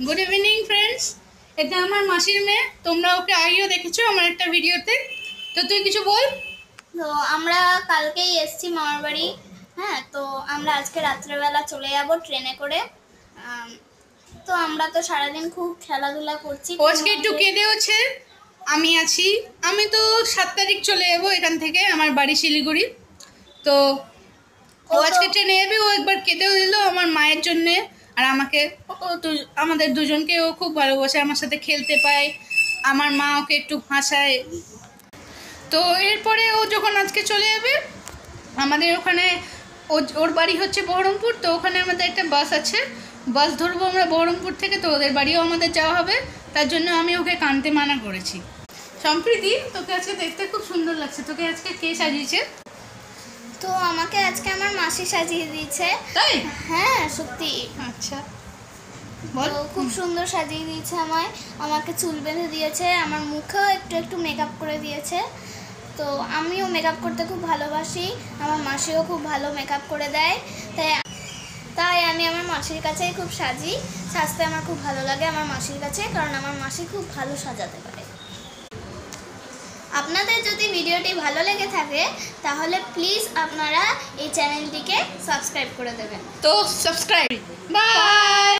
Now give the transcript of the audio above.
Good evening friends. এটা আমার মাসির মেয়ে, তোমরা ওকে আগেও দেখেছো আমার একটা ভিডিওতে। তো তুই কিছু বল। তো আমরা কালকেই এসেছি মামার বাড়ি। হ্যাঁ, তো আমরা আজকে রাত্রেবেলা চলে যাব ট্রেনে করে। তো আমরা তো সারাদিন খুব খেলাধুলা করছি। ও আজকে একটু কেঁদেওছে। আমি আছি, আমি তো 7 তারিখ চলে যাবো এখান থেকে, আমার বাড়ি শিলিগুড়ি। তো ও আজকে ট্রেনে যাবে, ও একবার কেঁদেও দিল আমার মায়ের জন্যে আর আমাকে। ও তো আমাদের দুজনকে ও খুব ভালোবাসে, আমার সাথে খেলতে পায়, আমার মা ওকে একটু হাসায়। তো এরপরে ও যখন আজকে চলে যাবে আমাদের ওখানে, ওর বাড়ি হচ্ছে বহরমপুর, তো ওখানে আমাদের একটা বাস আছে, বাস ধরবো আমরা বহরমপুর থেকে, তো ওদের বাড়িও আমাদের যাওয়া হবে। তার জন্য আমি ওকে কানতে মানা করেছি। সম্প্রীতি, তোকে আজকে দেখতে খুব সুন্দর লাগছে, তোকে আজকে কে সাজিয়েছে? তো আমাকে আজকে আমার মাসি সাজিয়ে দিয়েছে। তাই? হ্যাঁ, সত্যি। আচ্ছা, তো খুব সুন্দর সাজিয়ে দিয়েছে আমায়। আমাকে চুল বেঁধে দিয়েছে, আমার মুখেও একটু একটু মেকআপ করে দিয়েছে। তো আমিও মেকআপ করতে খুব ভালোবাসি, আমার মাসিও খুব ভালো মেকআপ করে দেয়। তাই আমি আমার মাসির কাছেই খুব সাজতে আমার খুব ভালো লাগে আমার মাসির কাছে, কারণ আমার মাসি খুব ভালো সাজাতে পারে। আপনাদের যদি ভিডিওটি ভালো লেগে থাকে তাহলে প্লিজ আপনারা এই চ্যানেলটিকে সাবস্ক্রাইব করে দেবেন। তো সাবস্ক্রাইব, বাই।